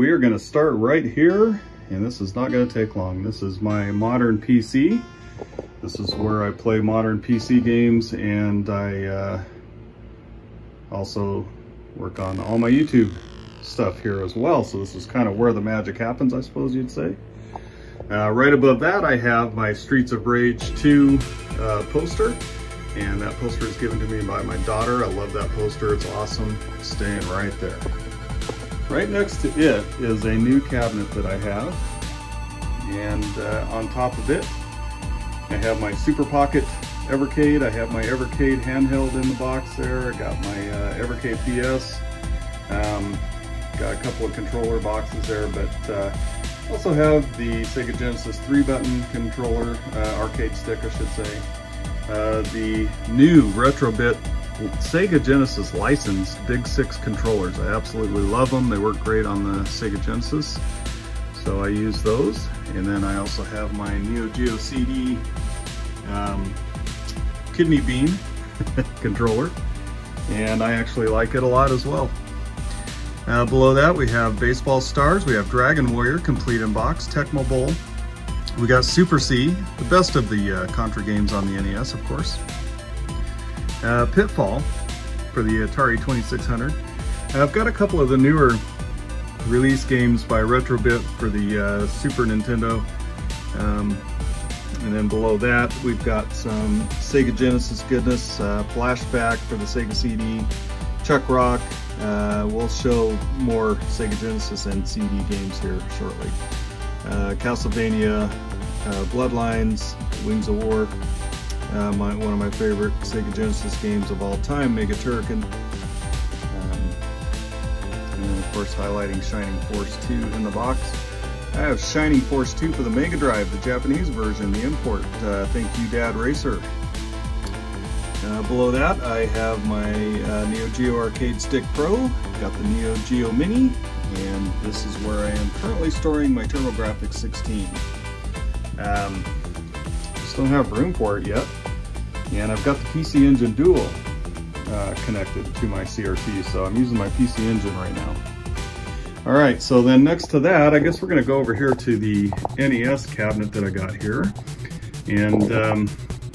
we are going to start right here, and this is not going to take long. This is my modern PC. This is where I play modern PC games, and I also work on all my YouTube stuff here as well. So this is kind of where the magic happens, I suppose you'd say. Right above that, I have my Streets of Rage 2 poster, and that poster is given to me by my daughter. I love that poster. It's awesome. It's staying right there. Right next to it is a new cabinet that I have, and on top of it, I have my Super Pocket Evercade. I have my Evercade handheld in the box there. I got my Evercade PS. Got a couple of controller boxes there, but also have the Sega Genesis 3-button controller, arcade stick I should say. The new Retrobit Sega Genesis licensed Big 6 controllers. I absolutely love them. They work great on the Sega Genesis, so I use those. And then I also have my NEOGEO CD kidney bean controller, and I actually like it a lot as well. Below that, we have Baseball Stars, we have Dragon Warrior complete in box, Tecmo Bowl, we got Super C, the best of the Contra games on the NES, of course. Pitfall for the Atari 2600. I've got a couple of the newer release games by Retrobit for the Super Nintendo. And then below that, we've got some Sega Genesis goodness, Flashback for the Sega CD, Chuck Rock. We'll show more Sega Genesis and CD games here shortly. Castlevania, Bloodlines, Wings of War, one of my favorite Sega Genesis games of all time, Mega Turrican. And of course highlighting Shining Force 2 in the box. I have Shining Force 2 for the Mega Drive, the Japanese version, the import. Thank you, Dad Racer. Below that, I have my NEOGEO Arcade Stick Pro, got the NEOGEO Mini, and this is where I am currently storing my TurboGrafx 16. Just don't have room for it yet, and I've got the PC Engine Dual connected to my CRT, so I'm using my PC Engine right now. Alright, so then next to that, I guess we're going to go over here to the NES cabinet that I got here, and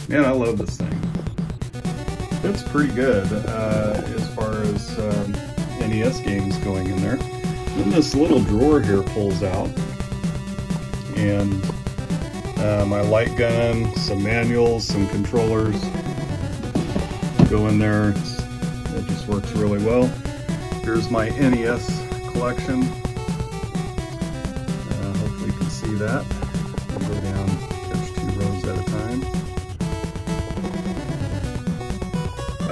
man, I love this thing. It's pretty good as far as NES games going in there. Then this little drawer here pulls out, and my light gun, some manuals, some controllers go in there. It just works really well. Here's my NES collection. Hopefully you can see that. I'll go down, catch 2 rows at a time.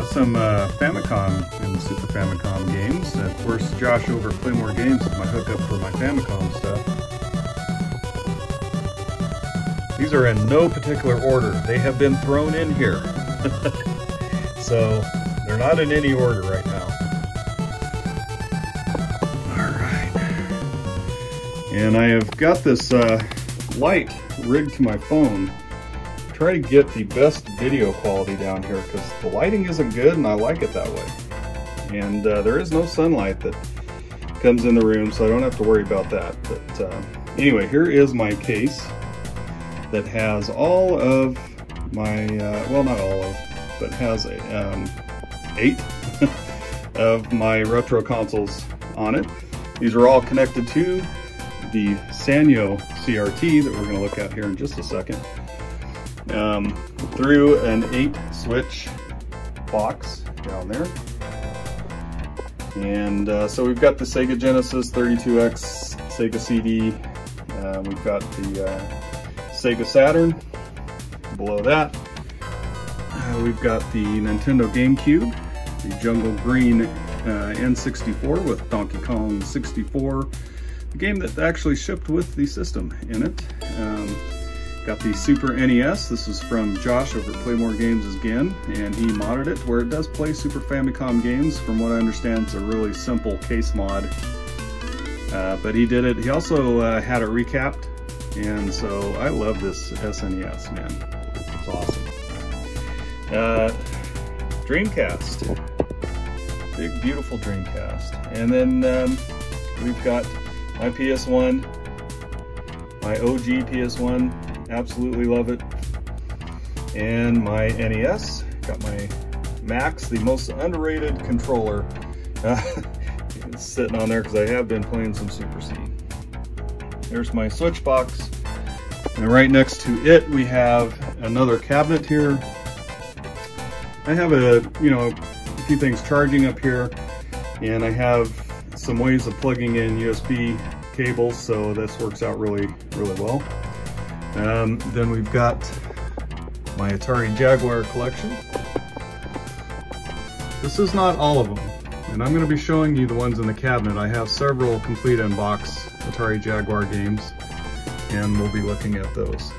Some Famicom and Super Famicom games. Of course, Josh over at Playmore Games is my hookup for my Famicom stuff. These are in no particular order. They have been thrown in here. So, they're not in any order right now. Alright. And I have got this light rigged to my phone. Try to get the best video quality down here because the lighting isn't good and I like it that way. And there is no sunlight that comes in the room, so I don't have to worry about that. But anyway, here is my case that has all of my, well, not all of, but has 8 of my retro consoles on it. These are all connected to the Sanyo CRT that we're going to look at here in just a second. Through an 8-switch box down there. And so we've got the Sega Genesis 32X Sega CD. We've got the Sega Saturn. Below that, we've got the Nintendo GameCube, the Jungle Green N64 with Donkey Kong 64, the game that actually shipped with the system in it. Got the Super NES. This is from Josh over at Playmore Games again, and he modded it where it does play Super Famicom games. From what I understand, it's a really simple case mod. But he did it. He also had it recapped, and so I love this SNES, man. It's awesome. Dreamcast. Big, beautiful Dreamcast. And then we've got my PS1, my OG PS1, absolutely love it, and my NES. Got my Max, the most underrated controller. It's sitting on there because I have been playing some Super C. There's my switch box, and right next to it we have another cabinet here. I have a few things charging up here, and I have some ways of plugging in USB cables, so this works out really well. Then we've got my Atari Jaguar collection. This is not all of them, and I'm going to be showing you the ones in the cabinet. I have several complete in-box Atari Jaguar games, and we'll be looking at those.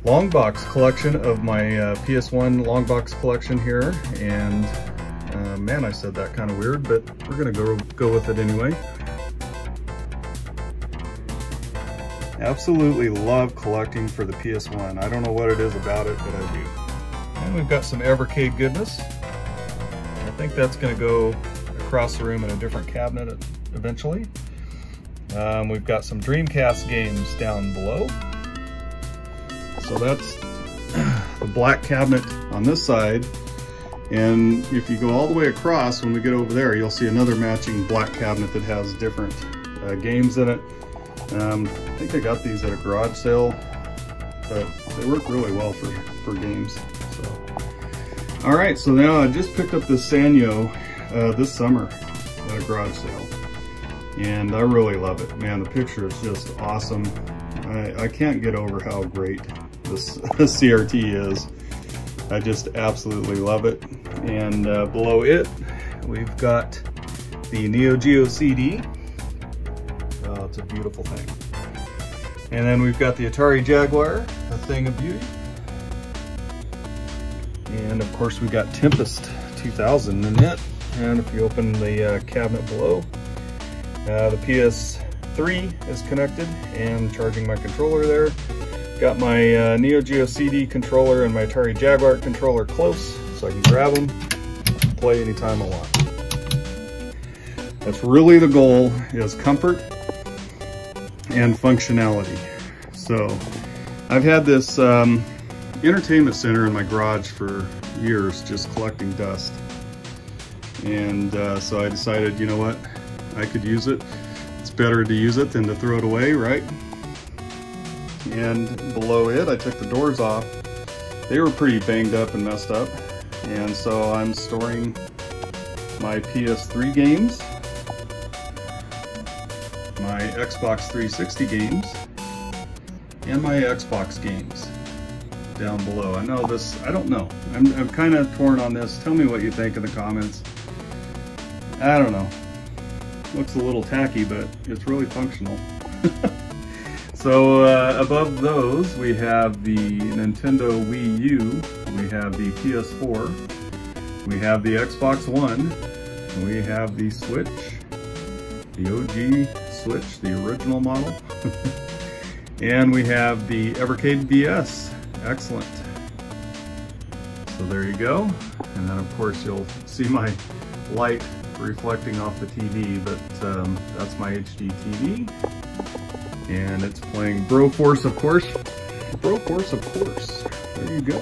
Long box collection of my PS1 long box collection here, and man, I said that kind of weird, but we're going to go with it anyway. Absolutely love collecting for the PS1. I don't know what it is about it, but I do. And we've got some Evercade goodness. I think that's going to go across the room in a different cabinet eventually. We've got some Dreamcast games down below. So that's the black cabinet on this side. And if you go all the way across, when we get over there, you'll see another matching black cabinet that has different games in it. I think I got these at a garage sale, but they work really well for games. So, all right, so now I just picked up this Sanyo this summer at a garage sale, and I really love it. Man, the picture is just awesome. I can't get over how great this CRT is. I just absolutely love it. And below it, we've got the NEOGEO CD. Oh, it's a beautiful thing. And then we've got the Atari Jaguar, a thing of beauty. And of course we got Tempest 2000 in it. And if you open the cabinet below, the PS3 is connected and charging my controller there. Got my NEOGEO CD controller and my Atari Jaguar controller close, so I can grab them, play anytime I want. That's really the goal, is comfort and functionality. So I've had this entertainment center in my garage for years, just collecting dust. And so I decided, you know what, I could use it. It's better to use it than to throw it away, right? And below it, I took the doors off. They were pretty banged up and messed up. And so I'm storing my PS3 games, my Xbox 360 games, and my Xbox games down below. I know this, I don't know. I'm kind of torn on this. Tell me what you think in the comments. I don't know. Looks a little tacky, but it's really functional. So above those, we have the Nintendo Wii U, we have the PS4, we have the Xbox One, we have the Switch, the OG Switch, the original model, and we have the Evercade VS. Excellent. So there you go. And then of course you'll see my light reflecting off the TV, but that's my HD TV. And it's playing Broforce, of course. Broforce, of course. There you go.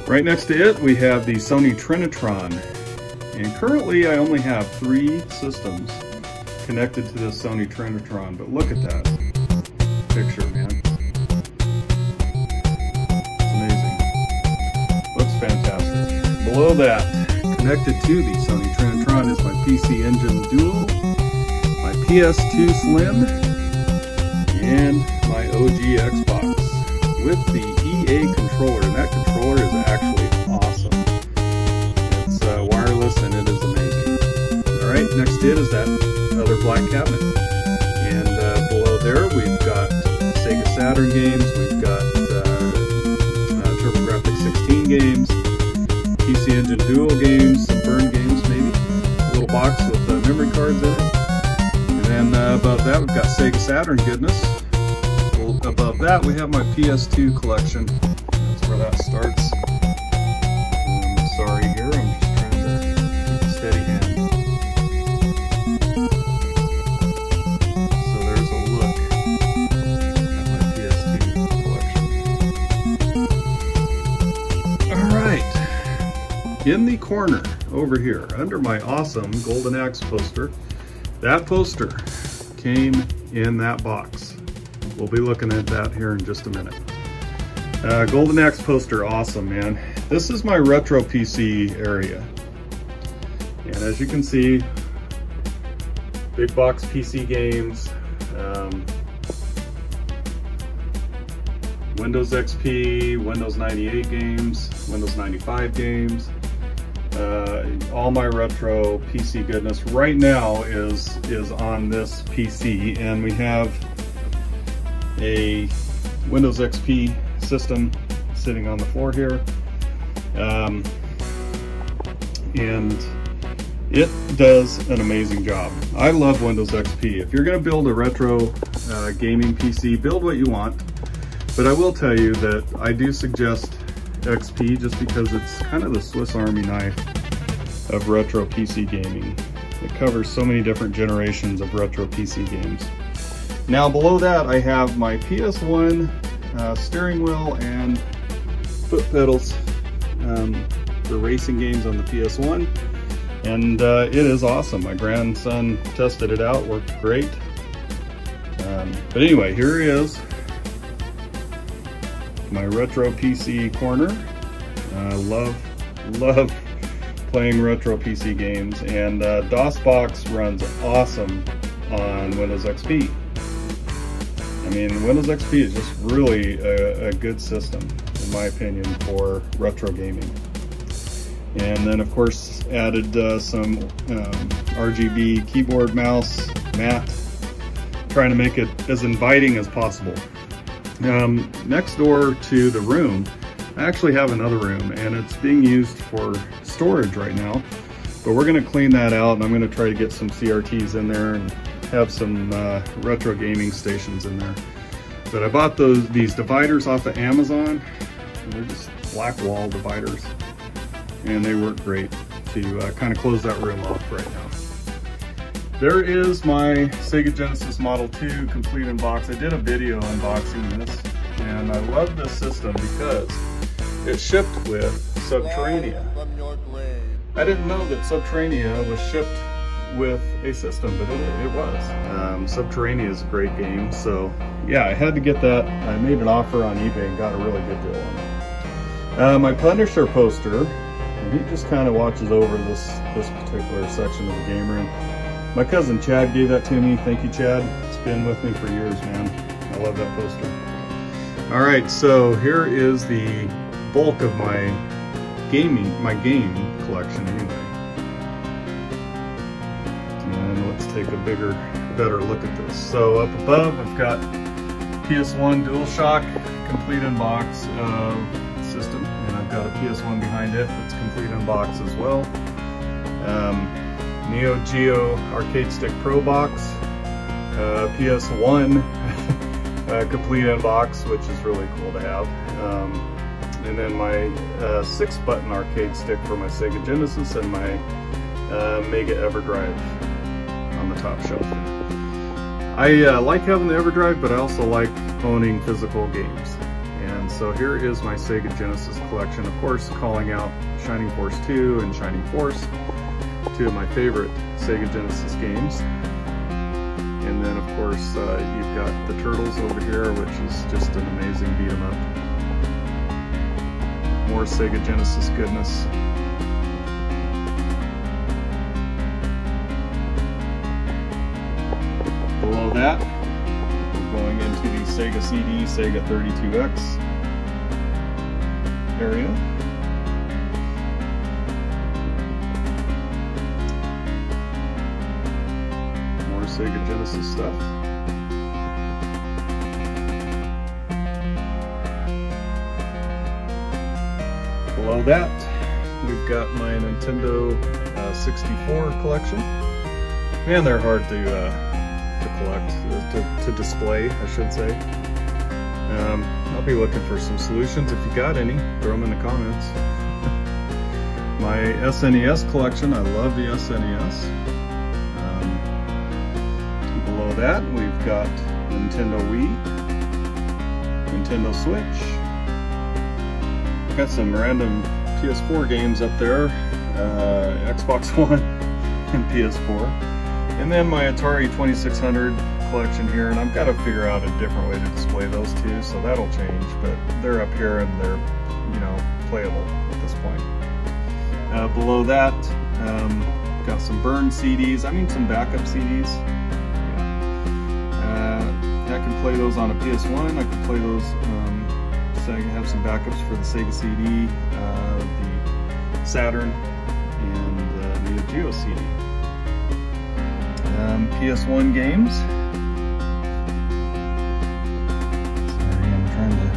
Right next to it, we have the Sony Trinitron. And currently, I only have 3 systems connected to this Sony Trinitron. But look at that picture, man. It's amazing. Looks fantastic. Below that, connected to the Sony Trinitron, is my PC Engine Dual, my PS2 Slim, and my OG Xbox with the EA controller, and that controller is actually awesome. It's wireless and it is amazing. Alright, next to it is that other black cabinet. And below there we've got Sega Saturn games, we've got TurboGrafx 16 games, PC Engine Dual games, some Burn games maybe, a little box with memory cards in it. And then above that we've got Sega Saturn goodness. Above that we have my PS2 collection. That's where that starts. Sorry here, I'm just trying to keep a steady hand. in the corner over here, under my awesome Golden Axe poster, that poster came in that box. We'll be looking at that here in just a minute. Golden Axe poster, awesome, man. This is my retro PC area. And as you can see, big box PC games, Windows XP, Windows 98 games, Windows 95 games, all my retro PC goodness right now is on this PC, and we have a Windows XP system sitting on the floor here, and it does an amazing job. I love Windows XP. If you're going to build a retro gaming PC, build what you want, but I will tell you that I do suggest XP just because it's kind of the Swiss Army knife of retro PC gaming. It covers so many different generations of retro PC games. Now below that I have my PS1 steering wheel and foot pedals for racing games on the PS1, and it is awesome. My grandson tested it out, worked great. But anyway, here is my retro PC corner. I love playing retro PC games, and DOSBox runs awesome on Windows XP. I mean, Windows XP is just really a good system, in my opinion, for retro gaming. And then, of course, added some RGB keyboard, mouse, mat, trying to make it as inviting as possible. Next door to the room, I actually have another room, and it's being used for storage right now. But we're going to clean that out, and I'm going to try to get some CRTs in there and have some retro gaming stations in there. But I bought these dividers off of Amazon. They're just black wall dividers, and they work great to kind of close that room off right now. There is my Sega Genesis Model 2 complete in box. I did a video unboxing this, and I love this system because it shipped with Subterranea. I didn't know that Subterranea was shipped with a system, but it was. Subterranea is a great game, so yeah, I had to get that. I made an offer on eBay and got a really good deal on it. My Punisher poster, and he just kind of watches over this particular section of the game room. My cousin Chad gave that to me. Thank you, Chad. It's been with me for years, man. I love that poster. All right, so here is the bulk of my game collection anyway. And let's take a better look at this. So up above, I've got PS1 DualShock complete in box system, and I've got a PS1 behind it that's complete in box as well. NEOGEO Arcade Stick Pro box, PS1 complete in box, which is really cool to have. And then my 6-button arcade stick for my Sega Genesis, and my Mega EverDrive on the top shelf. I like having the EverDrive, but I also like owning physical games. And so here is my Sega Genesis collection, of course calling out Shining Force 2 and Shining Force, two of my favorite Sega Genesis games. And then of course you've got the Turtles over here, which is just an amazing beat 'em up. More Sega Genesis goodness. Below that, we're going into the Sega CD, Sega 32X area. More Sega Genesis stuff. Below that, we've got my Nintendo 64 collection. Man, they're hard to collect, to display, I should say. I'll be looking for some solutions. If you got any, throw them in the comments. My SNES collection, I love the SNES. Below that, we've got Nintendo Wii, Nintendo Switch. Got some random PS4 games up there, Xbox One and PS4. And then my Atari 2600 collection here, and I've got to figure out a different way to display those two, so that'll change, but they're up here and they're, you know, playable at this point. Below that, got some burned CDs, some backup CDs. Yeah. I can play those on a PS1, I can play those, so I can have some backups for the Sega CD, the Saturn, and the NEOGEO CD. PS1 games. Sorry, I'm trying to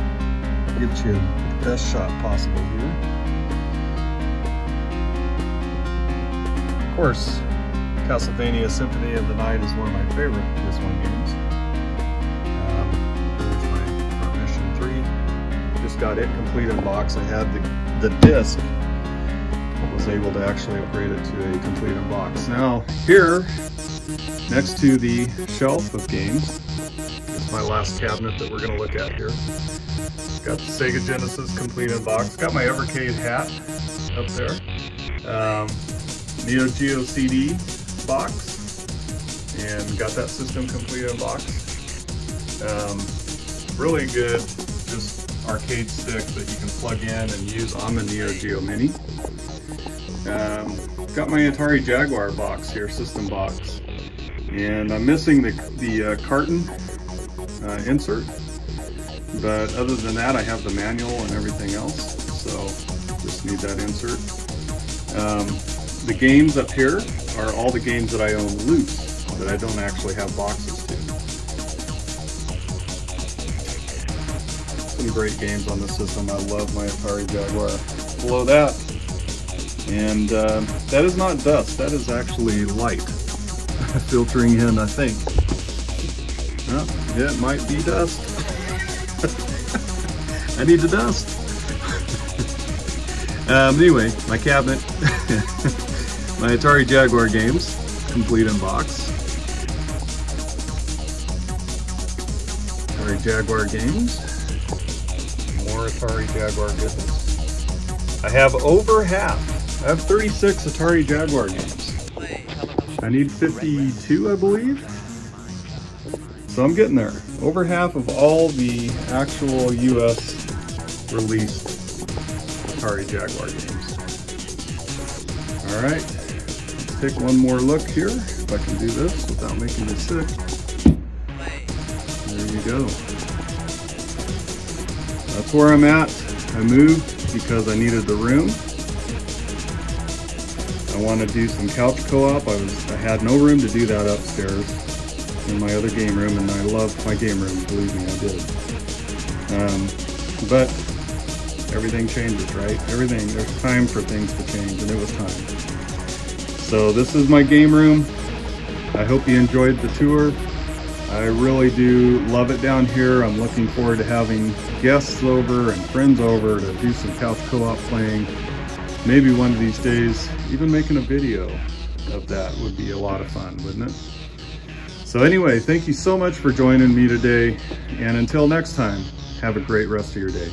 get you the best shot possible here. Of course, Castlevania Symphony of the Night is one of my favorite PS1 games. There's my Mission 3. Just got it complete in box. I had the disc. Was able to actually upgrade it to a complete in box. Now here, next to the shelf of games, is my last cabinet that we're going to look at here. Got the Sega Genesis complete in box. Got my Evercade hat up there. NEOGEO CD box, and got that system complete in box. Really good, just arcade stick that you can plug in and use on the NEOGEO Mini. Got my Atari Jaguar box here, system box, and I'm missing the carton insert, but other than that I have the manual and everything else, so just need that insert. The games up here are all the games that I own loose, that I don't actually have boxes to. Some great games on the system. I love my Atari Jaguar. Below that, and that is not dust, that is actually light filtering in, I think. Well, yeah, it might be dust. I need the dust. Anyway, my cabinet, my Atari Jaguar games, complete in box. Atari Jaguar games, more Atari Jaguar goodness. I have over half. I have 36 Atari Jaguar games. I need 52, I believe. So I'm getting there. Over half of all the actual US released Atari Jaguar games. Alright, let's take one more look here, if I can do this without making you sick. There you go. That's where I'm at. I moved because I needed the room. I want to do some couch co-op. I had no room to do that upstairs in my other game room, and I loved my game room, believe me, I did. But everything changes, right? Everything, there's time for things to change, and it was time. So this is my game room. I hope you enjoyed the tour. I really do love it down here. I'm looking forward to having guests over and friends over to do some couch co-op playing. Maybe one of these days, even making a video of that would be a lot of fun, wouldn't it? So anyway, thank you so much for joining me today, and until next time, have a great rest of your day.